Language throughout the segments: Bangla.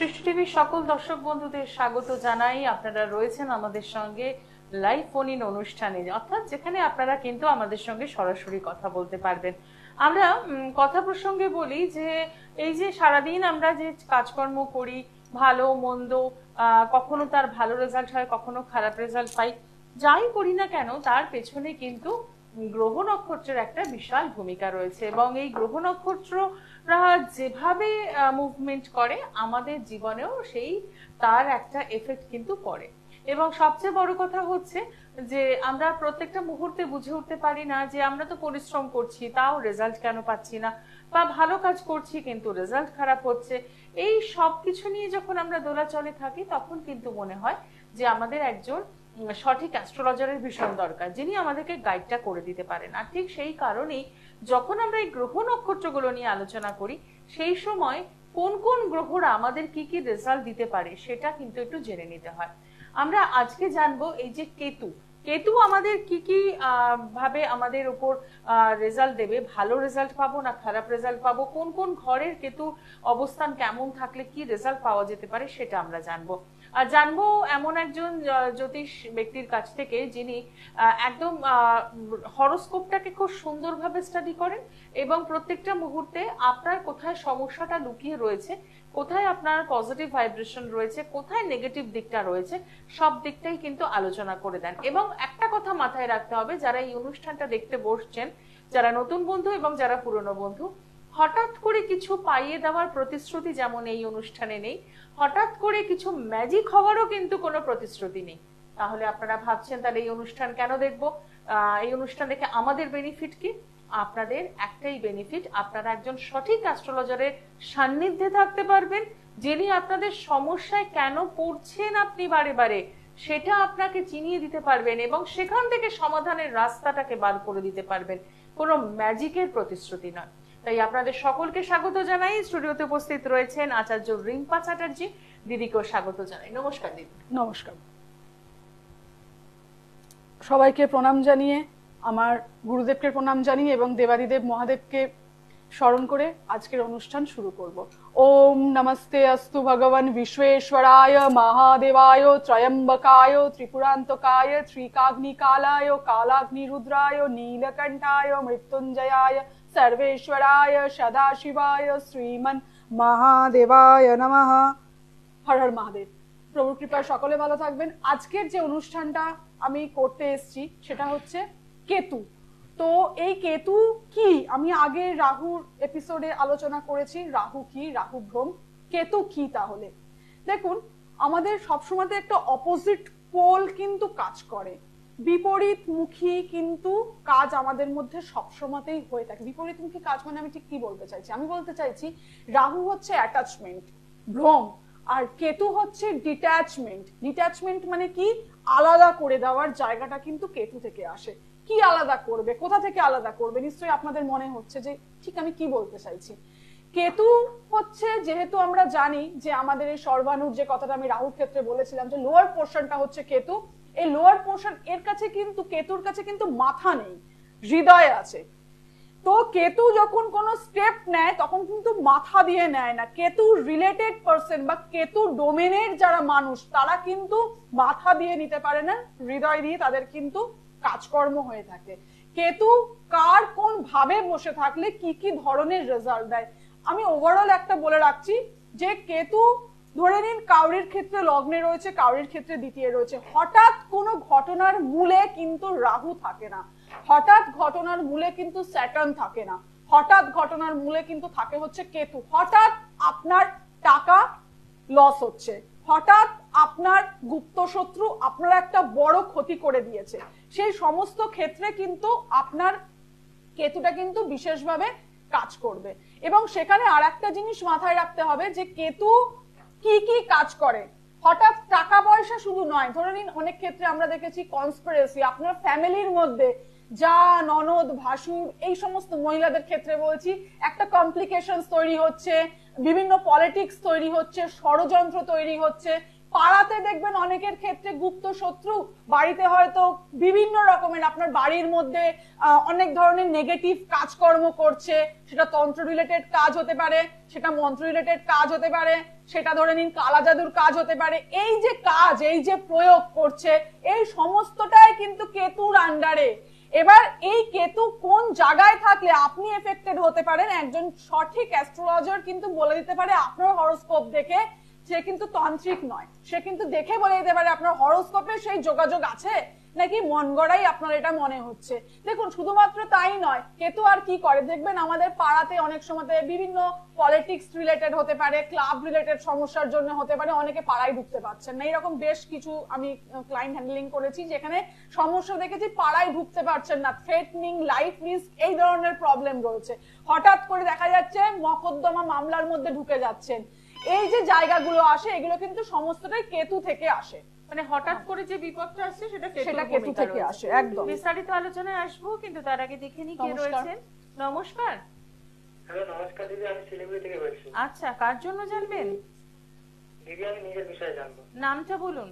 সৃষ্টি টিভির সকল দর্শক বন্ধুদের স্বাগত জানাই। আপনারা রয়েছেন আমাদের সঙ্গে লাইভ ফোন ইন অনুষ্ঠানে, অর্থাৎ যেখানে আপনারা কিন্তু আমাদের সঙ্গে সরাসরি কথা বলতে পারবেন। আমরা কথা প্রসঙ্গে বলি যে এই যে সারাদিন আমরা যে কাজকর্ম করি, ভালো মন্দ, কখনো তার ভালো রেজাল্ট হয়, কখনো খারাপ রেজাল্ট পাই, যাই করি না কেন তার পেছনে কিন্তু গ্রহ নক্ষত্রের একটা বিশাল ভূমিকা রয়েছে। এবং এই গ্রহ নক্ষত্ররা যেভাবে মুভমেন্ট করে আমাদের জীবনেও সেই তার একটা এফেক্ট কিন্তু পড়ে। এবং সবচেয়ে বড় কথা হচ্ছে যে আমরা প্রত্যেকটা মুহূর্তে বুঝে উঠতে পারি না যে আমরা তো পরিশ্রম করছি তাও রেজাল্ট কেন পাচ্ছি না, বা ভালো কাজ করছি কিন্তু রেজাল্ট খারাপ হচ্ছে। এই সব কিছু নিয়ে যখন আমরা দোলাচলে থাকি তখন কিন্তু মনে হয় যে আমাদের একজন সঠিক অ্যাস্ট্রোলজারের ভীষণ দরকার, যিনি আমাদেরকে গাইডটা করে দিতে পারেন। আর ঠিক সেই কারণেই যখন আমরা এই গ্রহ নক্ষত্রগুলো নিয়ে আলোচনা করি সেই সময় কোন কোন গ্রহরা আমাদের কি কি রেজাল্ট দিতে পারে সেটা কিন্তু একটু জেনে নিতে হয়। আমরা আজকে জানবো এই যে কেতু কেতু আমাদের কি কি ভাবে আমাদের উপর রেজাল্ট দেবে, ভালো রেজাল্ট পাবো না খারাপ রেজাল্ট পাবো, কোন কোন ঘরের কেতু অবস্থান কেমন থাকলে কি রেজাল্ট পাওয়া যেতে পারে সেটা আমরা জানবো। আর জানবো এমন একজন জ্যোতিষ ব্যক্তির কাছ থেকে যিনি একদম হরোস্কোপটাকে খুব সুন্দরভাবে স্টাডি করেন এবং প্রত্যেকটা মুহূর্তে আপনার কোথায় সমস্যাটা লুকিয়ে রয়েছে, কোথায় আপনার পজিটিভ ভাইব্রেশন রয়েছে, কোথায় নেগেটিভ দিকটা রয়েছে, সব দিকটাই কিন্তু আলোচনা করে দেন। এবং একটা কথা মাথায় রাখতে হবে, যারা এই অনুষ্ঠানটা দেখতে বসছেন, যারা নতুন বন্ধু এবং যারা পুরনো বন্ধু, হঠাৎ করে কিছু পাইয়ে দেওয়ার প্রতিশ্রুতি যেমন এই অনুষ্ঠানে নেই, হঠাৎ করে কিছু ম্যাজিক হওয়ারও কিন্তু কোনো প্রতিশ্রুতি নেই। তাহলে আপনারা ভাবছেন তাহলে এই অনুষ্ঠান কেন দেখবো, এই অনুষ্ঠান দেখে আমাদের বেনিফিট কি? আপনাদের একটাই বেনিফিট, আপনারা একজন সঠিক অ্যাস্ট্রোলজারের সান্নিধ্যে থাকতে পারবেন, যিনি আপনাদের সমস্যায় কেন পড়ছেন আপনি বারে বারে সেটা আপনাকে চিনিয়ে দিতে পারবেন এবং সেখান থেকে সমাধানের রাস্তাটাকে বার করে দিতে পারবেন। কোনো ম্যাজিকের প্রতিশ্রুতি নয়। তাই আপনাদের সকলকে স্বাগত জানাই। স্টুডিওতে উপস্থিত রয়েছেন আচার্য রিম্পা চ্যাটার্জি, দিদিকেও স্বাগত জানাই। নমস্কার দিদি। নমস্কার। সবাইকে প্রণাম জানিয়ে, আমার গুরুদেবকে প্রণাম জানিয়ে এবং দেবাদিদেব মহাদেবকে স্মরণ করে আজকের অনুষ্ঠান শুরু করব। ওম নমস্তে অস্তু ভগবান বিশ্বেশ্বরায় মহাদেবায় ত্রয়ম্বকায় ত্রিপুরান্তকায় ত্রিকাগ্নিকালায় কালাগ্নিরুদ্রায় নীলকণ্ঠায় মৃত্যুঞ্জয়ায় সর্বেশ্বরায় সদাশিবায় শ্রীমন মহাদেবায় নমঃ। হর হর মহাদেব। প্রভুর কৃপায় সকলে ভালো থাকবেন। আজকের যে অনুষ্ঠানটা আমি করতে এসেছি সেটা হচ্ছে কেতু। তো এই কেতু কি, আমি আগে রাহুর এপিসোডে আলোচনা করেছি রাহু কি, রাহু ভ্রম। কেতু কি তাহলে? দেখুন, আমাদের সবসময় একটা অপোজিট পোল কিন্তু কাজ করে, বিপরীতমুখী কিন্তু কাজ আমাদের মধ্যে সবসময়তেই হয়ে থাকে। বিপরীতমুখী কাজ মানে আমি ঠিক কি বলতে চাইছি? আমি বলতে চাইছি রাহু হচ্ছে অ্যাটাচমেন্ট, ভ্রম, আর কেতু হচ্ছে ডিট্যাচমেন্ট। ডিট্যাচমেন্ট মানে কি? আলাদা করে দেওয়ার জায়গাটা কিন্তু কেতু থেকে আসে। কি আলাদা করবে, কোথা থেকে আলাদা করবে? নিশ্চয়ই আপনাদের মনে হচ্ছে যে ঠিক আমি কি বলতে চাইছি। কেতু হচ্ছে, যেহেতু আমরা জানি যে আমাদের এই সর্বাণুর যে কথাটা আমি রাহুর ক্ষেত্রে বলেছিলাম যে লোয়ার পোর্শনটা হচ্ছে কেতু, এই লোয়ার পোর্শন এর কাছে কিন্তু, কেতুর কাছে কিন্তু মাথা নেই, হৃদয় আছে। তো কেতু যখন কোনো স্টেপ নেয় তখন কিন্তু মাথা দিয়ে নেয় না। কেতু রিলেটেড পারসন বা কেতু ডোমেনের যারা মানুষ তারা কিন্তু মাথা দিয়ে নিতে পারে না, হৃদয় দিয়ে তাদের কিন্তু কাজকর্ম হয়ে থাকে। কেতু কার কোন ভাবে বসে থাকলে কি কি ধরনের রেজাল্ট দেয় আমি ওভারঅল একটা বলে রাখছি যে কেতু ধরে নিন কাউরির ক্ষেত্রে লগ্নে রয়েছে, কাউরির ক্ষেত্রে দ্বিতীয় রয়েছে। হঠাৎ কোনো ঘটনার মূলে কিন্তু রাহু থাকে না, হঠাৎ ঘটনার মূলে কিন্তু স্যাটার্ন থাকে না, হঠাৎ ঘটনার মূলে কিন্তু থাকে হচ্ছে কেতু। হঠাৎ আপনার টাকা লস হচ্ছে, হঠাৎ আপনার গুপ্ত শত্রু আপনার একটা বড় ক্ষতি করে দিয়েছে, সেই সমস্ত ক্ষেত্রে কিন্তু আপনার কেতুটা কিন্তু বিশেষভাবে কাজ করবে। এবং সেখানে আর একটা জিনিস মাথায় রাখতে হবে যে কেতু কি কি কাজ করে। হঠাৎ টাকা পয়সা শুধু নয়, ধরে নিন অনেক ক্ষেত্রে আমরা দেখেছি কনস্পিরেসি, আপনার ফ্যামিলির মধ্যে যা ননদ ভাসুর এই সমস্ত মহিলাদের ক্ষেত্রে বলছি, একটা কমপ্লিকেশন তৈরি হচ্ছে, বিভিন্ন পলিটিক্স তৈরি হচ্ছে, ষড়যন্ত্র তৈরি হচ্ছে, পাড়াতে দেখবেন অনেকের ক্ষেত্রে গুপ্ত শত্রু, বাড়িতে হয়তো বিভিন্ন রকমের আপনার বাড়ির মধ্যে অনেক ধরনের নেগেটিভ কাজকর্ম করছে, সেটা তন্ত্র রিলেটেড কাজ হতে পারে, সেটা মন্ত্র রিলেটেড কাজ হতে পারে, সেটা ধরে নিন কালা জাদুর কাজ হতে পারে। এই যে কাজ, এই যে প্রয়োগ করছে, এই সমস্তটাই কিন্তু কেতুর আন্ডারে। এবার এই কেতু কোন জায়গায় থাকলে আপনি এফেক্টেড হতে পারেন, একজন সঠিক অ্যাস্ট্রোলজার কিন্তু বলে দিতে পারে আপনার হরোস্কোপ দেখে। সে কিন্তু তান্ত্রিক নয়, সে কিন্তু দেখে বলে দিতে পারে আপনার হরোস্কোপে সেই যোগাযোগ আছে নাকি মন গড়াই আপনার এটা মনে হচ্ছে। দেখুন শুধুমাত্র তাই নয়, কেতু আর কি করে দেখবেন আমাদের পাড়াতে অনেক সময় বিভিন্ন পলিটিক্স রিলেটেড হতে পারে, ক্লাব রিলেটেড সমস্যার জন্য হতে পারে, অনেকে পাড়ায় ঢুকতে পারছেন না। এরকম বেশ কিছু আমি ক্লায়েন্ট হ্যান্ডলিং করেছি যেখানে সমস্যা দেখেছি পাড়ায় ঢুকতে পারছেন না, থ্রেটনিং, লাইফ রিস্ক, এই ধরনের প্রবলেম রয়েছে। হঠাৎ করে দেখা যাচ্ছে মকদ্দমা মামলার মধ্যে ঢুকে যাচ্ছেন। এই যে জায়গাগুলো আসে এগুলো কিন্তু সমস্তটাই কেতু থেকে আসে। মানে হঠাৎ করে যে বিপদটা আসছে সেটা কেতু থেকে আসে। একদম বিস্তারিত আলোচনায় আসবো, কিন্তু তার আগে দেখে নি কে রয়েছেন। নমস্কার। হ্যালো নমস্কার দিদি, আমি শিলিগুড়ি থেকে বলছি। আচ্ছা, কার জন্য জানবেন? দিদি আমি নিজের বিষয়ে জানবো। নামটা বলুন।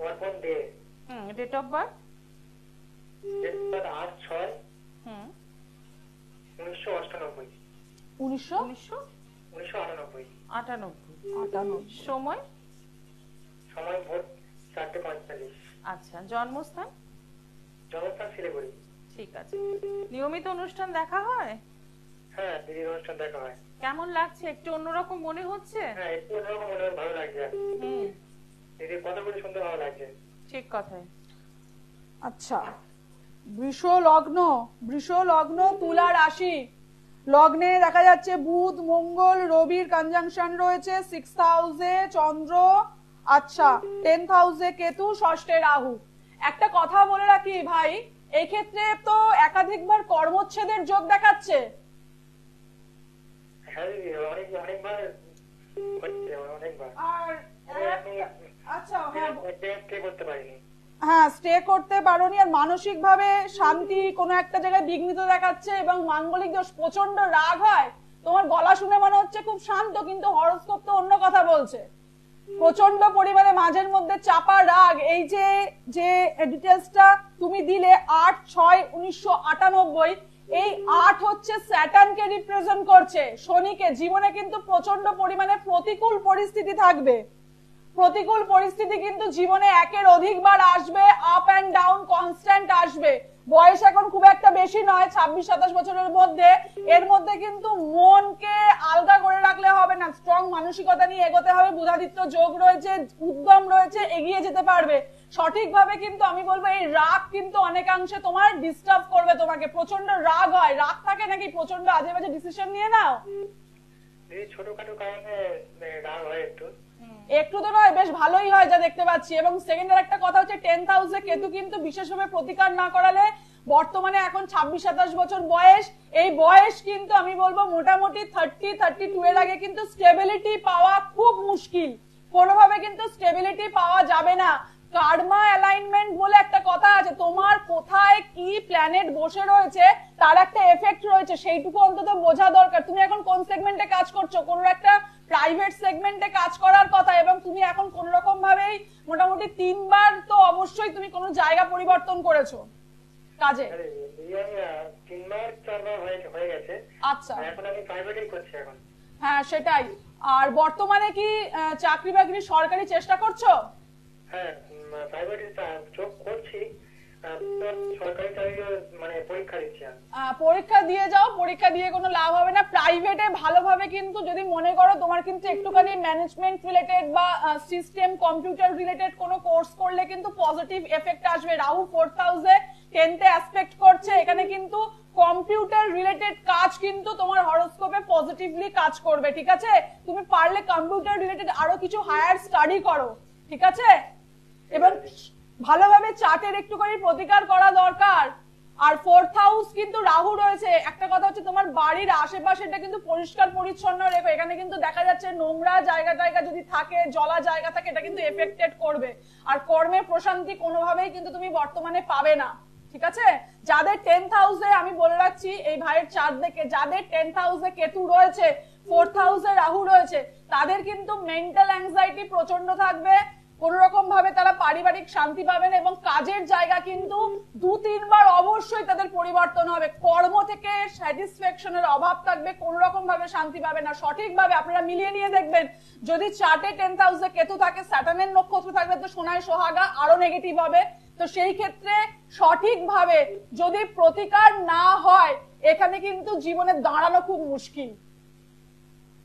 অর্পণ দে। Date of birth? 8/6 1998। 1998। সময়? সময় ভোর 4:45। আচ্ছা, জন্মস্থান? জন্মস্থান শিলিগুড়ি। ঠিক আছে। নিয়মিত অনুষ্ঠান দেখা হয়? হ্যাঁ দিদির অনুষ্ঠান দেখা হয়। কেমন লাগছে? একটু অন্যরকম মনে হচ্ছে? হ্যাঁ একটু অন্যরকম মনে হয়, ভালো লাগছে। দিদির কথাগুলো শুনতে ভালো লাগছে। ঠিক কথাই। আচ্ছা, বৃষ লগ্ন তুলা রাশি, লগ্নে দেখা যাচ্ছে বুধ মঙ্গল রবির কনজাংশন রয়েছে, 6th হাউসে চন্দ্র, আচ্ছা 10th হাউসে কেতু, ষষ্ঠে রাহু। একটা কথা বলে রাখি ভাই, এই ক্ষেত্রে তো একাধিকবার কর্মচ্ছেদের যোগ দেখাচ্ছে। হ্যাঁ দিদি অনেকবার আর আচ্ছা হ্যাঁ করতে পারিনি। হ্যাঁ স্টে করতে পারোনি, আর মানসিক ভাবে শান্তি কোনো একটা জায়গায় বিঘ্নিত দেখাচ্ছে, এবং মাঙ্গলিক দোষ, প্রচন্ড রাগ হয়। তোমার গলা শুনে মনে হচ্ছে খুব শান্ত, কিন্তু হরোস্কোপ তো অন্য কথা বলছে। প্রচন্ড পরিমাণে মাঝের মধ্যে চাপা রাগ। এই যে যে ডিটেলসটা তুমি দিলে 8/6/1998, এই 8 হচ্ছে স্যাটার্নকে রিপ্রেজেন্ট করছে, শনিকে। জীবনে কিন্তু প্রচন্ড পরিমাণে প্রতিকূল পরিস্থিতি থাকবে। প্রতিকূল পরিস্থিতি কিন্তু জীবনে একের অধিকবার আসবে, আপ এন্ড ডাউন কনস্ট্যান্ট আসবে। বয়স এখন খুব একটা বেশি নয়, 26-27 বছরের মধ্যে। এর মধ্যে কিন্তু মনকে আলগা করে রাখলে হবে না, স্ট্রং মানসিকতা নিয়ে এগোতে হবে। বুধাদিত্য যোগ রয়েছে, উদ্যম রয়েছে, এগিয়ে যেতে পারবে সঠিকভাবে। কিন্তু আমি বলবো এই রাগ কিন্তু অনেকাংশে তোমার ডিস্টার্ব করবে তোমাকে। প্রচন্ড রাগ হয়, রাগ থাকে নাকি প্রচন্ড আজে বাজে ডিসিশন নিয়ে নাও? ছোটখাটো কারণে রাগ হয় একটু তো নয়, বেশ ভালোই হয় যা দেখতে পাচ্ছি। এবং সেকেন্ড আর একটা কথা হচ্ছে 10th হাউসে কেতু কিন্তু বিশেষভাবে প্রতিকার না করালে, বর্তমানে এখন 26-27 বছর বয়স, এই বয়স কিন্তু আমি বলবো মোটামুটি 30-32 এর আগে কিন্তু স্টেবিলিটি পাওয়া খুব মুশকিল। কোনোভাবে কিন্তু স্টেবিলিটি পাওয়া যাবে না। কার্মা অ্যালাইনমেন্ট বলে একটা কথা আছে, তোমার কোথায় কি প্ল্যানেট বসে রয়েছে তার একটা এফেক্ট রয়েছে, সেইটুকু অন্তত বোঝা দরকার। তুমি এখন কোন সেগমেন্টে কাজ করছো? কোনো একটা প্রাইভেট সেগমেন্টে কাজ করার কথা, এবং তুমি এখন কোন রকম ভাবেই মোটামুটি 3 বার তো অবশ্যই তুমি কোনো জায়গা পরিবর্তন করেছো কাজে। 3-4 বার হয়ে গেছে। আচ্ছা, এখন আমি প্রাইভেটই করছি এখন। হ্যাঁ সেটাই। আর বর্তমানে কি চাকরি বাকরি সরকারি চেষ্টা করছো? হ্যাঁ প্রাইভেটে জব করছি, সরকারি চাকরি মানে পরীক্ষা দিচ্ছি। পরীক্ষা দিয়ে যাও, পরীক্ষা দিয়ে কোনো লাভ হবে না। প্রাইভেটে ভালোভাবে কিন্তু যদি মনে করো তোমার কিন্তু একটুখানি ম্যানেজমেন্ট রিলেটেড বা সিস্টেম কম্পিউটার রিলেটেড কোনো কোর্স করলে কিন্তু পজিটিভ এফেক্ট আসবে। রাহু 4th হাউসে 10th অ্যাসপেক্ট করছে, এখানে কিন্তু কম্পিউটার রিলেটেড কাজ কিন্তু তোমার হরোস্কোপে পজিটিভলি কাজ করবে। ঠিক আছে, তুমি পারলে কম্পিউটার রিলেটেড আরো কিছু হায়ার স্টাডি করো। ঠিক আছে, এবং ভালোভাবে চার্টের একটুখানি প্রতিকার করা দরকার। আর 4th হাউস কিন্তু রাহু রয়েছে। একটা কথা হচ্ছে তোমার বাড়ির আশেপাশেটা কিন্তু পরিষ্কার পরিচ্ছন্ন রেখো। এখানে কিন্তু দেখা যাচ্ছে নোংরা জায়গা যদি থাকে, জলা জায়গা থাকে, এটা কিন্তু এফেক্টেড করবে। আর কর্মে প্রশান্তি কোনোভাবেই কিন্তু তুমি বর্তমানে পাবে না। ঠিক আছে? যাদের 10th হাউসে, আমি বলে রাখছি এই ভাইয়ের চার্ট দেখে, যাদের 10th হাউসে কেতু রয়েছে, 4th হাউসে রাহু রয়েছে, তাদের কিন্তু মেন্টাল অ্যাংজাইটি প্রচন্ড থাকবে, কোন রকম ভাবে তারা পারিবারিক শান্তি পাবেন এবং কাজের জায়গা কিন্তু 2-3 বার অবশ্যই তাদের পরিবর্তন হবে। কর্ম থেকে স্যাটিসফ্যাকশনের অভাব থাকবে, কোন রকম ভাবে শান্তি পাবে না। সঠিকভাবে আপনারা মিলিয়ে নিয়ে দেখবেন, যদি চার্টে 10th হাউসে কেতু থাকে, স্যাটার্নের নক্ষত্র থাকলে তো সোনায় সোহাগা আরো নেগেটিভ হবে। তো সেই ক্ষেত্রে সঠিকভাবে যদি প্রতিকার না হয়, এখানে কিন্তু জীবনে দাঁড়ানো খুব মুশকিল।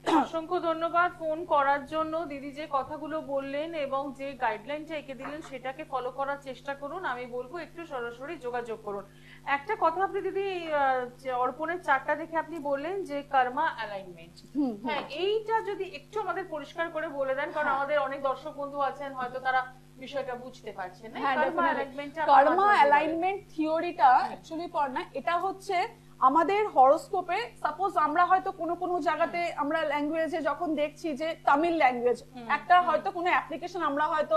অসংখ্য ধন্যবাদ ফোন করার জন্য। দিদি যে কথাগুলো বললেন এবং যে গাইডলাইনটা এঁকে দিলেন সেটাকে ফলো করার চেষ্টা করুন। আমি বলবো একটু সরাসরি যোগাযোগ করুন। একটা কথা আপনি দিদি অর্পণের চারটা দেখে আপনি বললেন যে কর্মা অ্যালাইনমেন্ট, হ্যাঁ এইটা যদি একটু আমাদের পরিষ্কার করে বলে দেন, কারণ আমাদের অনেক দর্শক বন্ধু আছেন হয়তো তারা বিষয়টা বুঝতে পারছেন না। কর্মা অ্যালাইনমেন্ট থিওরিটা অ্যাকচুয়ালি পড়না, এটা হচ্ছে আমাদের হরোস্কোপে, সাপোজ আমরা হয়তো কোনো জায়গাতে আমরা ল্যাঙ্গুয়েজে যখন দেখছি যে তামিল ল্যাঙ্গুয়েজ একটা হয়তো কোনো অ্যাপ্লিকেশন, আমরা হয়তো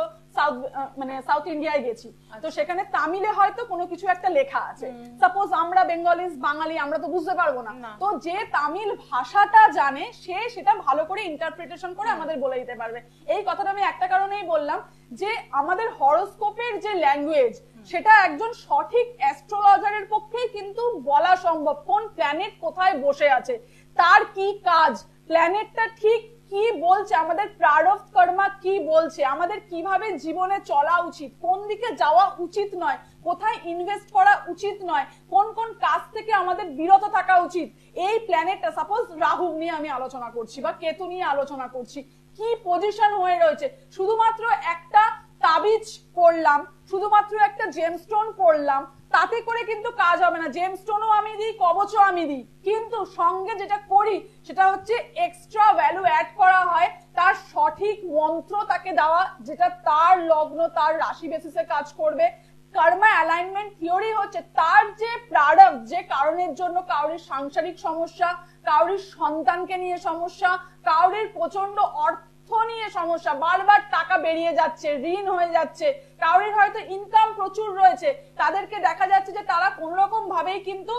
সাউথ ইন্ডিয়ায় গেছি, তো সেখানে তামিলে হয়তো কোনো কিছু একটা লেখা আছে, সাপোজ আমরা বেঙ্গলিজ বাঙালি আমরা তো বুঝতে পারবো না, তো যে তামিল ভাষাটা জানে সে সেটা ভালো করে ইন্টারপ্রিটেশন করে আমাদের বলে দিতে পারবে। এই কথাটা আমি একটা কারণেই বললাম যে আমাদের হরোস্কোপের যে ল্যাঙ্গুয়েজ সেটা একজন সঠিক অ্যাস্ট্রোলজারের পক্ষেই কিন্তু বলা সম্ভব, কোন প্ল্যানেট কোথায় বসে আছে, তার কি কাজ, প্ল্যানেটটা ঠিক কি বলছে, আমাদের প্রারব্ধ কর্মা কি বলছে, আমাদের কিভাবে জীবনে চলা উচিত, কোন দিকে যাওয়া উচিত নয়, কোথায় ইনভেস্ট করা উচিত নয়, কোন কোন কাজ থেকে আমাদের বিরত থাকা উচিত। এই প্ল্যানেটটা সাপোজ রাহু নিয়ে আমি আলোচনা করছি বা কেতু নিয়ে আলোচনা করছি, কি পজিশন হয়ে রয়েছে, শুধুমাত্র একটা তাবিজ পড়লাম, শুধুমাত্র একটা জেমস্টোন পড়লাম, তাতে করে কিন্তু কাজ হবে না। জেমস্টোনও আমি দিই, কবচও আমি দিই, কিন্তু সঙ্গে যেটা করি সেটা হচ্ছে এক্সট্রা ভ্যালু অ্যাড করা হয়, তার সঠিক মন্ত্র তাকে দেওয়া, যেটা তার লগ্ন তার রাশি বেসিসে কাজ করবে। কর্মা অ্যালাইনমেন্ট থিওরি হচ্ছে তার যে প্রারব্ধ, যে কারণের জন্য কারোর সাংসারিক সমস্যা, কারোর সন্তানকে নিয়ে সমস্যা, কারোর প্রচন্ড অর্থ নিয়ে সমস্যা, বারবার টাকা বেরিয়ে যাচ্ছে, ঋণ হয়ে যাচ্ছে, কারোর হয়তো ইনকাম প্রচুর রয়েছে, তাদেরকে দেখা যাচ্ছে যে তারা কোন রকম ভাবেই কিন্তু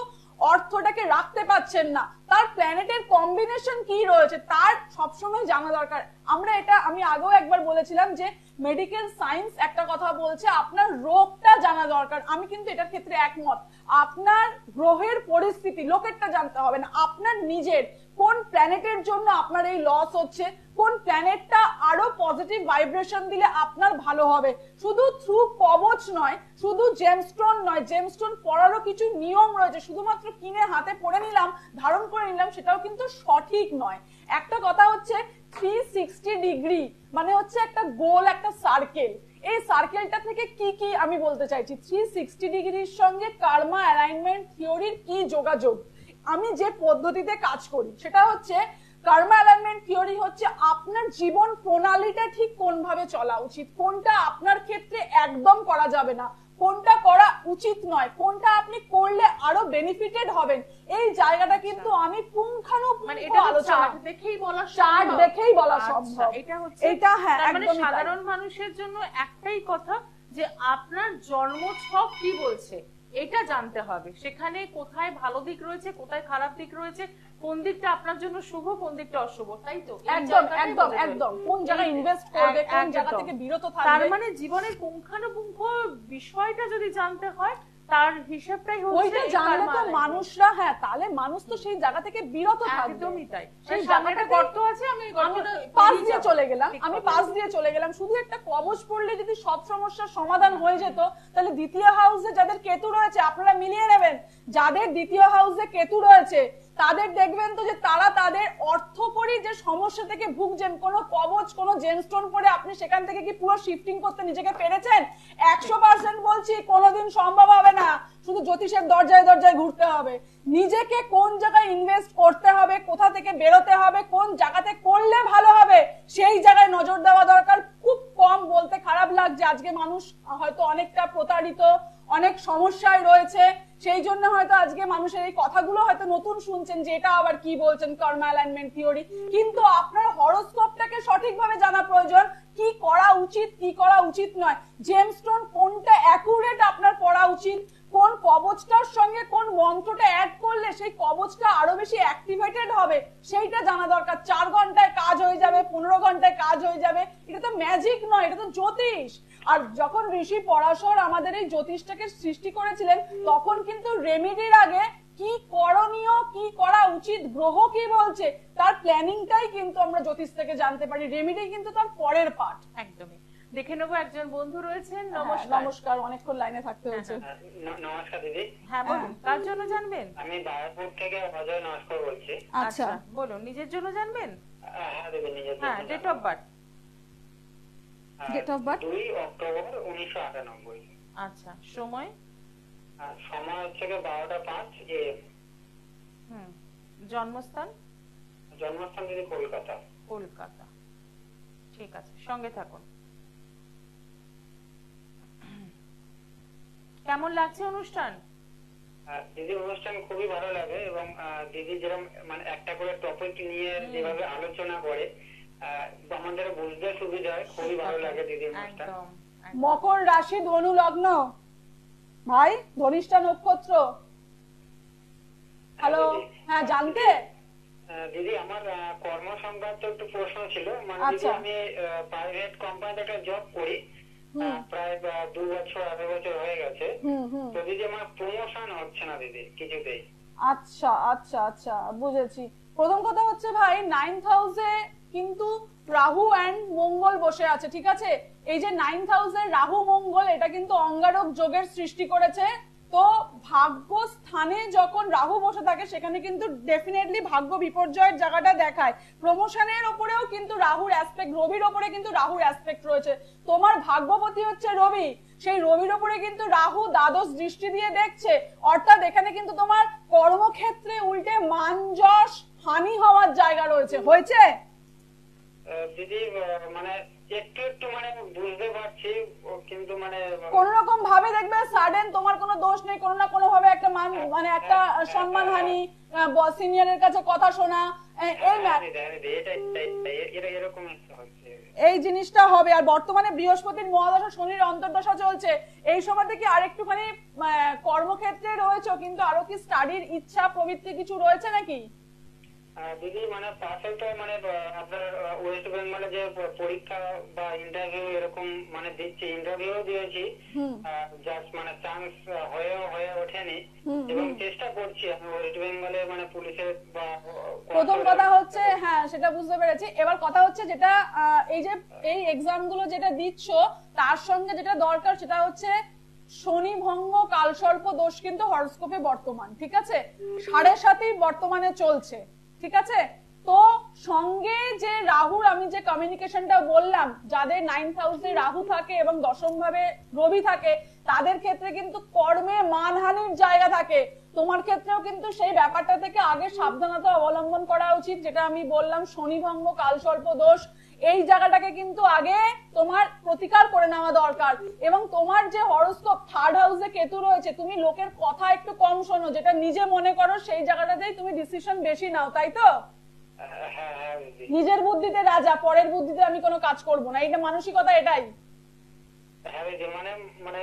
অর্থটাকে রাখতে পারছেন না, তার প্ল্যানেটের কম্বিনেশন কি রয়েছে তার সবসময় জানা দরকার। আমরা এটা আমি আগেও একবার বলেছিলাম যে মেডিকেল সায়েন্স একটা কথা বলছে আপনার রোগটা জানা দরকার, আমি কিন্তু এটার ক্ষেত্রে একমত। আপনার গ্রহের পরিস্থিতি, লোকেরটা জানতে হবে না, আপনার নিজের কোন প্ল্যানেটের জন্য আপনার এই লস হচ্ছে, কোন প্ল্যানেটটা আরো পজিটিভ ভাইব্রেশন দিলে আপনার ভালো হবে। শুধু থ্রু কবচ নয়, শুধু জেমস্টোন নয়, জেমস্টোন পড়ারও কিছু নিয়ম রয়েছে, শুধুমাত্র কিনে হাতে পড়ে নিলাম ধারণ করে নিলাম সেটাও কিন্তু সঠিক নয়। একটা কথা হচ্ছে 360 ডিগ্রি মানে হচ্ছে একটা গোল, একটা সার্কেল, এই সার্কেলটা থেকে কি কি আমি বলতে চাইছি, 360 ডিগ্রির সঙ্গে কর্মা অ্যালাইনমেন্ট থিওরির কি যোগাযোগ। আমি যে পদ্ধতিতে কাজ করি সেটা হচ্ছে কর্মা অ্যালাইনমেন্ট থিওরি হচ্ছে আপনার জীবন প্রণালীটা ঠিক কোন ভাবে চলা উচিত, কোনটা আপনার ক্ষেত্রে একদম করা যাবে না, কোনটা করা উচিত নয়, কোনটা আপনি করলে আরো বেনিফিটেড হবেন, এই জায়গাটা কিন্তু আমি পুঙ্খানুপুঙ্খ আলোচনা চার্ট দেখেই বলা সম্ভব। এটা হ্যাঁ একদম সাধারণ মানুষের জন্য একটাই কথা যে আপনার জন্মছক কি বলছে এটা জানতে হবে, সেখানে কোথায় ভালো দিক রয়েছে কোথায় খারাপ দিক রয়েছে, কোন দিকটা আপনার জন্য শুভ কোন দিকটা অশুভ, তাই তো একদম একদম একদম কোন জায়গায় ইনভেস্ট করবে, কোন জায়গা থেকে বিরত থাকবে, তার মানে জীবনের পুঙ্খানুপুঙ্খ বিষয়টা যদি জানতে হয় তার হিসাবটাই হচ্ছে ওইটা জানলে তো মানুষরা, হ্যাঁ তাহলে মানুষ তো সেই জায়গা থেকে বিরত থাকবে। একদমই তাই, সেই জায়গাটা গর্ত আছে আমি গর্তটা পাশ দিয়ে চলে গেলাম, আমি পাশ দিয়ে চলে গেলাম, শুধু একটা কবচ পড়লে যদি সব সমস্যার সমাধান হয়ে যেত তাহলে দ্বিতীয় হাউসে যাদের কেতু রয়েছে আপনারা মিলিয়ে নেবেন, যাদের দ্বিতীয় হাউসে কেতু রয়েছে তাদের দেখবেন তো যে তারা তাদের অর্থকরী যে সমস্যা থেকে ভুগছেন, কোনো কবচ কোনো জেমস্টোন পরে আপনি সেখান থেকে কি পুরো শিফটিং করতে নিজেকে পেরেছেন? 100% বলছি কোনোদিন সম্ভব হবে না, শুধু জ্যোতিষের দরজায় দরজায় ঘুরতে হবে। নিজেকে কোন জায়গায় ইনভেস্ট করতে হবে, কোথা থেকে বেরোতে হবে, কোন জায়গাতে করলে ভালো হবে সেই জায়গায় নজর দেওয়া দরকার। খুব কম, বলতে খারাপ লাগছে, আজকে মানুষ হয়তো অনেকটা প্রতারিত, অনেক সমস্যায় রয়েছে, সেই জন্য হয়তো আজকে মানুষের এই কথাগুলো হয়তো নতুন শুনছেন যে এটা আবার কি বলছেন কর্মা অ্যালাইনমেন্ট থিওরি, কিন্তু আপনার হরোস্কোপটাকে সঠিকভাবে জানা প্রয়োজন, কি করা উচিত কি করা উচিত নয়, জেমস্টোন কোনটা অ্যাকুরেট আপনার পড়া উচিত, কোন কবচটার সঙ্গে কোন মন্ত্রটা অ্যাড করলে সেই কবচটা আরো বেশি অ্যাক্টিভেটেড হবে সেইটা জানা দরকার। 4 ঘন্টায় কাজ হয়ে যাবে, 15 ঘন্টায় কাজ হয়ে যাবে, এটা তো ম্যাজিক নয়, এটা তো জ্যোতিষ। আর যখন ঋষি পরাশর আমাদের এই জ্যোতিষটাকে সৃষ্টি করেছিলেন তখন কিন্তু রেমেডির আগে কি করণীয়, কি করা উচিত, গ্রহ কি বলছে তার প্ল্যানিংটাই কিন্তু আমরা জ্যোতিষ থেকে জানতে পারি, রেমেডি কিন্তু তার পরের পার্ট। একদমই। দেখে নেবো একজন বন্ধু রয়েছেন। নমস্কার, অনেকক্ষণ লাইনে থাকতে হয়েছে। নমস্কার দিদি। হ্যাঁ বলুন, কার জন্য জানবেন? আমি বারাকপুর থেকে অজয় নমস্কার বলছি। আচ্ছা বলুন, নিজের জন্য জানবেন? হ্যাঁ দিদি, নিজের হ্যাঁ, date of birth? Date of birth 2 October 1998। আচ্ছা, সময়? সময় হচ্ছে 12:05 AM। জন্মস্থান? জন্মস্থান দিদি কলকাতা। কলকাতা, ঠিক আছে, সঙ্গে থাকুন। কেমন লাগছে অনুষ্ঠান? দিদি অনুষ্ঠান খুবই ভালো লাগে এবং দিদি যেরকম মানে একটা করে টপিক নিয়ে যেভাবে আলোচনা করে আমাদের বুঝতে সুবিধা হয়, খুবই ভালো লাগে দিদি অনুষ্ঠান। একদম। মকর রাশি, ধনু লগ্ন, ভাই ধনিষ্ঠা নক্ষত্র। হ্যালো, হ্যাঁ জানতে দিদি আমার কর্ম সংক্রান্ত একটু প্রশ্ন ছিল। মানে দিদি আমি প্রাইভেট কোম্পানিতে একটা জব করি, প্রায় 2 বছর 2.5 বছর হয়ে গেছে। তো দিদি আমার প্রমোশন হচ্ছে না দিদি কিছুতেই। আচ্ছা আচ্ছা আচ্ছা, বুঝেছি। প্রথম কথা হচ্ছে ভাই 9th হাউসে কিন্তু রাহু এন্ড মঙ্গল বসে আছে, ঠিক আছে? এই যে 9th হাউসে রাহু মঙ্গল, এটা কিন্তু অঙ্গারক যোগের সৃষ্টি করেছে। তো ভাগ্য স্থানে যখন রাহু বসে থাকে সেখানে কিন্তু ডেফিনেটলি ভাগ্য বিপর্যয়ের জায়গাটা দেখায়। প্রমোশনের উপরেও কিন্তু রাহুর অ্যাসপেক্ট, রবির উপরে কিন্তু রাহুর অ্যাসপেক্ট রয়েছে। তোমার ভাগ্যপতি হচ্ছে রবি, সেই রবির উপরে কিন্তু রাহু দ্বাদশ দৃষ্টি দিয়ে দেখছে, অর্থাৎ এখানে কিন্তু তোমার কর্মক্ষেত্রে উল্টে মান যশ হানি হওয়ার জায়গা রয়েছে। হয়েছে দিদি, মানে একটু একটু মানে বুঝতে পারছি, কিন্তু মানে কোন রকম ভাবে দেখবে সাডেন তোমার কোনো দোষ নেই, কোনো না কোনো ভাবে একটা মানে একটা সম্মান হানি, সিনিয়রের কাছে কথা শোনা, এই জিনিসটা হবে। আর বর্তমানে বৃহস্পতির মহাদশা, শনির অন্তর্দশা চলছে, এই সময় থেকে আরেকটুখানি কর্মক্ষেত্রে রয়েছে, কিন্তু আরো কি স্টাডির ইচ্ছা প্রবৃত্তি কিছু রয়েছে নাকি? দিদি মানে পাশে তো মানে আপনার ওয়েস্ট বেঙ্গলে যে পরীক্ষা বা ইন্টারভিউ এরকম মানে দিচ্ছি, ইন্টারভিউ দিয়েছি, জাস্ট মানে চান্স হয়ে ওঠেনি এবং চেষ্টা করছি আমি ওয়েস্ট বেঙ্গলে মানে পুলিশের বা। প্রথম কথা হচ্ছে, হ্যাঁ সেটা বুঝতে পেরেছি। এবার কথা হচ্ছে যেটা এই যে এই এক্সাম গুলো যেটা দিচ্ছ তার সঙ্গে যেটা দরকার সেটা হচ্ছে শনি ভঙ্গ কালসর্প দোষ কিন্তু হরোস্কোপে বর্তমান, ঠিক আছে? 7.5 বর্তমানে চলছে, ঠিক আছে? তো সঙ্গে যে রাহুর আমি যে কমিউনিকেশনটা বললাম, যাদের 9th হাউসে রাহু থাকে এবং দশম ভাবে রবি থাকে তাদের ক্ষেত্রে কিন্তু কর্মে মানহানির জায়গা থাকে। তোমার ক্ষেত্রেও কিন্তু সেই ব্যাপারটা থেকে আগে সাবধানতা অবলম্বন করা উচিত, যেটা আমি বললাম শনি ভঙ্গ কালসর্প দোষ, এই জায়গাটাকে কিন্তু আগে তোমার প্রতিকার করে নেওয়া দরকার। এবং তোমার যে হরোস্কোপ 3rd হাউসে কেতু রয়েছে, তুমি লোকের কথা একটু কম শোনো, যেটা নিজে মনে করো সেই জায়গাটাতেই তুমি ডিসিশন বেশি নাও, তাই তো? নিজের বুদ্ধিতে রাজা, পরের বুদ্ধিতে আমি কোনো কাজ করব না, এটা মানসিকতা, এটাই। হ্যাঁ মানে মানে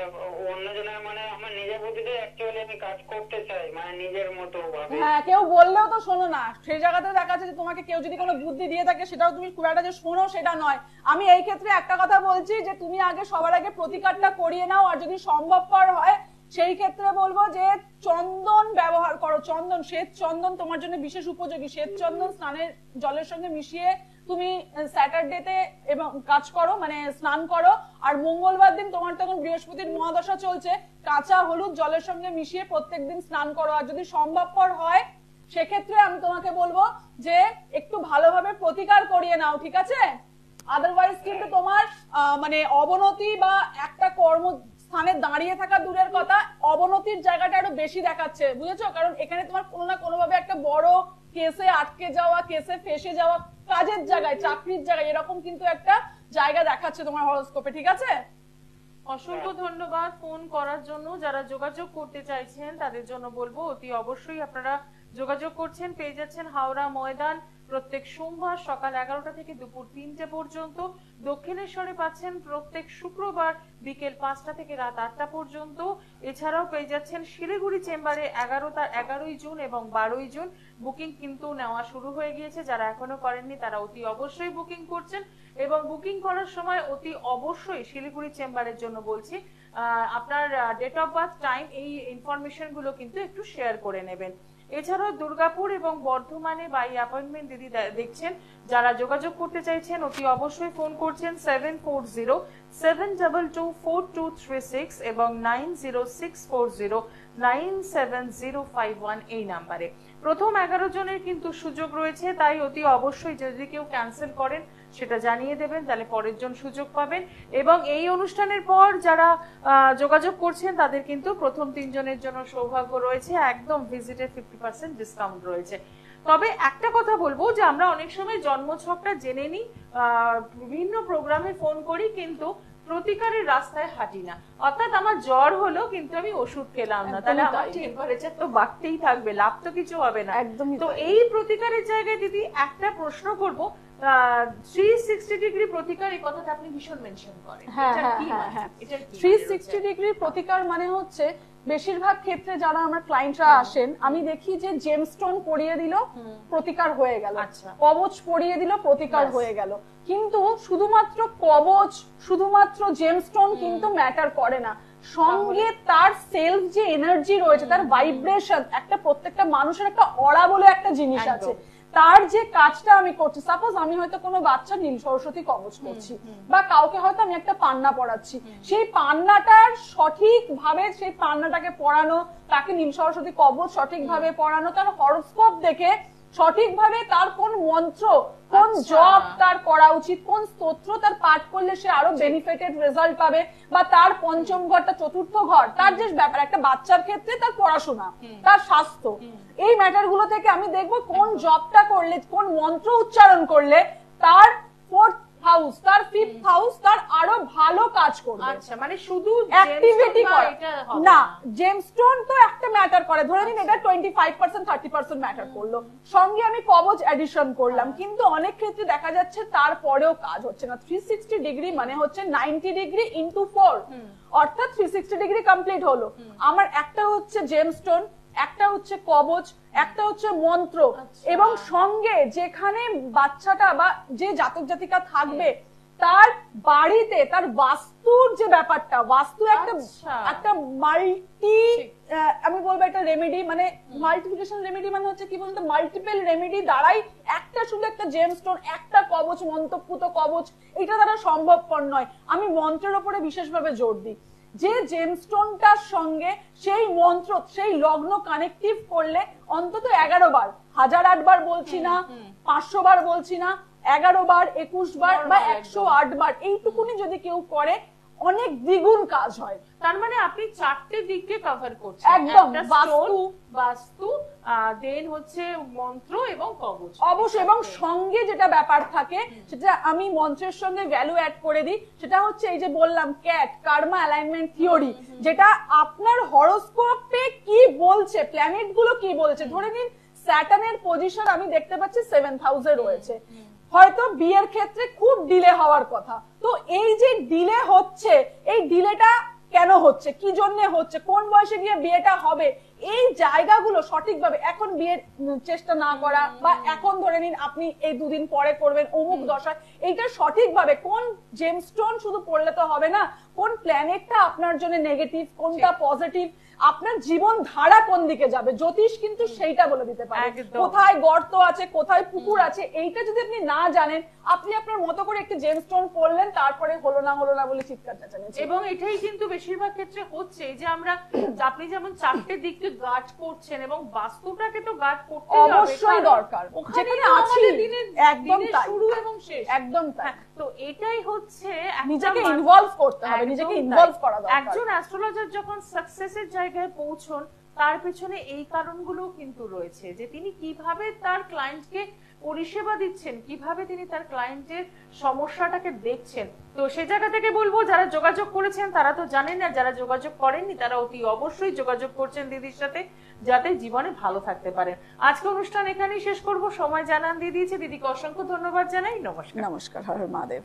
অন্যজনের মানে আমার নিজের বুদ্ধিতে অ্যাকচুয়ালি আমি কাজ করতে চাই, মানে নিজের মতো ভাবে। হ্যাঁ, কেউ বললেও তো শোনো না, সেই জায়গাতে দেখা যাচ্ছে যে তোমাকে কেউ যদি কোনো বুদ্ধি দিয়ে থাকে সেটাও তুমি খুব একটা যে শোনো সেটা নয়। আমি এই ক্ষেত্রে একটা কথা বলছি যে তুমি আগে সবার আগে প্রতিকারটা করিয়ে নাও, আর যদি সম্ভবপর হয় সেই ক্ষেত্রে বলবো যে চন্দন ব্যবহার করো। চন্দন, শ্বেত চন্দন তোমার জন্য বিশেষ উপযোগী। শ্বেত চন্দন স্নানের জলের সঙ্গে মিশিয়ে তুমি স্যাটারডেতে এবং কাজ করো, মানে স্নান করো। আর মঙ্গলবার দিন তোমার তখন বৃহস্পতির মহাদশা চলছে, কাঁচা হলুদ জলের সঙ্গে মিশিয়ে প্রত্যেকদিন স্নান করো। আর যদি সম্ভবপর হয় সেক্ষেত্রে আমি তোমাকে বলবো যে একটু ভালোভাবে প্রতিকার করিয়ে নাও, ঠিক আছে? আদারওয়াইজ কিন্তু তোমার মানে অবনতি বা একটা কর্মস্থানে দাঁড়িয়ে থাকা দূরের কথা, অবনতির জায়গাটা আরো বেশি দেখাচ্ছে, বুঝেছো? কারণ এখানে তোমার কোনো না কোনো ভাবে একটা বড় কেসে আটকে যাওয়া, কেসে ফেসে যাওয়া, কাজের জায়গায়, চাকরির জায়গায়, এরকম কিন্তু একটা জায়গা দেখাচ্ছে তোমার হরোস্কোপে, ঠিক আছে? অসংখ্য ধন্যবাদ ফোন করার জন্য। যারা যোগাযোগ করতে চাইছেন তাদের জন্য বলবো অতি অবশ্যই আপনারা যোগাযোগ করছেন, পেয়ে যাচ্ছেন হাওড়া ময়দান প্রত্যেক সোমবার সকাল 11টা থেকে দুপুর 3টে পর্যন্ত, দক্ষিণেশ্বরে পাচ্ছেন প্রত্যেক শুক্রবার বিকেল 5টা থেকে রাত 8টা পর্যন্ত। এছাড়াও পেয়ে যাচ্ছেন শিলিগুড়ি চেম্বারে 11ই জুন এবং 12ই জুন। বুকিং কিন্তু নেওয়া শুরু হয়ে গিয়েছে, যারা এখনো করেননি তারা অতি অবশ্যই বুকিং করছেন, এবং বুকিং করার সময় অতি অবশ্যই শিলিগুড়ি চেম্বারের জন্য বলছি আপনার ডেট অফ বার্থ, টাইম, এই ইনফরমেশন গুলো কিন্তু একটু শেয়ার করে নেবেন। এছাড়াও দুর্গাপুর এবং বর্ধমানে বাই অ্যাপয়েন্টমেন্ট দিদি দেখছেন, যারা যোগাযোগ করতে চাইছেন অতি অবশ্যই ফোন করছেন 7407224236 এবং 9064097051 এই নাম্বারে। প্রথম 11 জনের কিন্তু সুযোগ রয়েছে, তাই অতি অবশ্যই যদি কেউ ক্যান্সেল করেন সেটা জানিয়ে দেবেন, তাহলে পরের জন সুযোগ পাবেন। এবং এই অনুষ্ঠানের পর যারা যোগাযোগ করছেন তাদের কিন্তু প্রথম 3 জনের জন্য সৌভাগ্য রয়েছে, একদম ভিজিটের 50% ডিসকাউন্ট রয়েছে। তবে একটা কথা বলবো যে আমরা অনেক সময় জন্মছকটা জেনে নিই, বিভিন্ন প্রোগ্রামে ফোন করি, কিন্তু প্রতিকারের রাস্তায় হাঁটি না। অর্থাৎ আমার জ্বর হলো কিন্তু আমি ওষুধ খেলাম না, তাহলে আমার টেম্পারেচার তো বাড়তেই থাকবে, লাভ তো কিছু হবে না। তো এই প্রতিকারের জায়গায় দিদি একটা প্রশ্ন করব, 360 ডিগ্রি প্রতিকার, এই কথাটা আপনি ভীষণ মেনশন করেন। হ্যাঁ, 360 ডিগ্রি প্রতিকার মানে হচ্ছে বেশিরভাগ ক্ষেত্রে যারা আমার ক্লায়েন্টরা আসেন, আমি দেখি যে জেমস্টোন পরিয়ে দিল প্রতিকার হয়ে গেল, কবচ পরিয়ে দিল প্রতিকার হয়ে গেল। কিন্তু শুধুমাত্র কবচ, শুধুমাত্র জেমস্টোন কিন্তু ম্যাটার করে না, সঙ্গে তার সেলফ যে এনার্জি রয়েছে, তার ভাইব্রেশন, একটা প্রত্যেকটা মানুষের একটা অরা বলে একটা জিনিস আছে, তার যে কাজটা আমি করছি। সাপোজ আমি হয়তো কোনো বাচ্চা নীল সরস্বতী কবচ করছি, বা কাউকে হয়তো আমি একটা পান্না পড়াচ্ছি, সেই পান্নাটার সঠিক ভাবে সেই পান্নাটাকে পড়ানো, তাকে নীল সরস্বতী কবচ সঠিক ভাবে পড়ানো, তার হরোস্কোপ দেখে সঠিকভাবে তার কোন মন্ত্র, কোন জপ তার করা উচিত, কোন স্তোত্র তার পাঠ করলে সে আরো বেনিফিটেড রেজাল্ট পাবে, বা তার পঞ্চম ঘরটা চতুর্থ ঘর, তার যে ব্যাপার একটা বাচ্চার ক্ষেত্রে তার পড়াশোনা, তার স্বাস্থ্য, এই ম্যাটার গুলো থেকে আমি দেখবো কোন জপটা করলে, কোন মন্ত্র উচ্চারণ করলে তার ফোর্থ হাউস, তার ফিফথ হাউস তার আরো ভালো কাজ করবে। আচ্ছা, মানে শুধু অ্যাক্টিভিটি না, জেমস্টোন তো একটা ম্যাটার করে, ধরে নিন এটা 25% 30% ম্যাটার করলো, সঙ্গে আমি কবচ এডিশন করলাম, কিন্তু অনেক ক্ষেত্রে দেখা যাচ্ছে তারপরেও কাজ হচ্ছে না। 360 ডিগ্রি মানে হচ্ছে 90 ডিগ্রি ইনটু 4, অর্থাৎ 360 ডিগ্রি কমপ্লিট হলো। আমার একটা হচ্ছে জেমস্টোন, একটা হচ্ছে কবচ, একটা হচ্ছে মন্ত্র, এবং সঙ্গে যেখানে বাচ্চাটা বা যে জাতক জাতিকা থাকবে তার বাড়িতে তার বাস্তুর যে ব্যাপারটা, বাস্তু একটা মাল্টি, আমি বলবো একটা রেমেডি, মানে মাল্টিপ্লিকেশন রেমেডি মানে হচ্ছে কি বলতো, মাল্টিপল রেমেডি দ্বারাই একটা শুধু একটা জেমস্টোন, একটা কবচ, মন্ত্রপুত কবচ, এটা দ্বারা সম্ভবপর নয়। আমি মন্ত্রের উপরে বিশেষভাবে জোর দিই, যে জেমস্টোনটার সঙ্গে সেই মন্ত্র, সেই লগ্ন কানেক্টিভ করলে অন্তত 11 বার, 1008 বার বলছি না, 500 বার বলছি না, 11 বার, 21 বার বা 108 বার, এইটুকুনি যদি কেউ করে অনেক দ্বিগুণ কাজ হয়। তার মানে আপনি 4টে দিককে কভার করছেন, একদম, বাস্তু, দেন হচ্ছে মন্ত্র এবং কবচ অবশ্যই, এবং সঙ্গে যেটা ব্যাপার থাকে সেটা আমি মন্ত্রের সঙ্গে ভ্যালু অ্যাড করে দিই, সেটা হচ্ছে এই যে বললাম ক্যাট কার্মা অ্যালাইনমেন্ট থিওরি, যেটা আপনার হরোস্কোপে কি বলছে, প্ল্যানেট গুলো কি বলছে। ধরে নিন স্যাটার্নের পজিশন আমি দেখতে পাচ্ছি 7th হাউসে রয়েছে, হয়তো বিয়ের ক্ষেত্রে খুব ডিলে হওয়ার কথা, তো এই যে ডিলে হচ্ছে, এই ডিলেটা কেন হচ্ছে, কি জন্য হচ্ছে, কোন বয়সে গিয়ে বিয়েটা হবে, এই জায়গাগুলো সঠিকভাবে, এখন বিয়ের চেষ্টা না করা, বা এখন ধরে নিন আপনি এই 2 দিন পরে করবেন অমুক দশায়, এইটা সঠিকভাবে কোন জেমস্টোন শুধু পড়লে তো হবে না, কোন প্ল্যানেটটা আপনার জন্য নেগেটিভ, কোনটা পজিটিভ, আপনার জীবন ধারা কোন দিকে যাবে, জ্যোতিষ কিন্তু সেইটা বলে দিতে পারে, কোথায় গর্ত আছে, কোথায় পুকুর আছে, এইটা যদি আপনি না জানেন, আপনি আপনার মতো করে একটি জেমস্টোন পড়লেন, তারপরে হলো না বলে চিৎকার চেঁচামেচি। এবং এটাই কিন্তু বেশিরভাগ ক্ষেত্রে হচ্ছে, যে আমরা, আপনি যেমন 4টে দিককে গার্ড করছেন, এবং বাস্তুটাকে তো গার্ড করতে হবে, অবশ্যই দরকার, যেখানে আছে একদম শুরু এবং শেষ, একদম তাই। তো এটাই হচ্ছে নিজেকে ইনভলভ করতে হবে, নিজেকে ইনভলভ করা দরকার। একজন অ্যাস্ট্রোলজার যখন সাকসেসের জায়গায় পৌঁছন, তার পেছনে এই কারণগুলো কিন্তু রয়েছে যে তিনি কিভাবে তার ক্লায়েন্টকে পরিষেবা দিচ্ছেন, কিভাবে তিনি তার ক্লায়েন্টের সমস্যাটাকে দেখছেন। তো সে জায়গা থেকে বলবো, যারা যোগাযোগ করেছেন তারা তো জানেন, আর যারা যোগাযোগ করেননি তারা অতি অবশ্যই যোগাযোগ করছেন দিদির সাথে, যাতে জীবনে ভালো থাকতে পারেন। আজকে অনুষ্ঠান এখানেই শেষ করব, সময় জানান দিয়ে দিয়েছে দিদিকে অসংখ্য ধন্যবাদ জানাই। নমস্কার। নমস্কার, হর হর মহাদেব।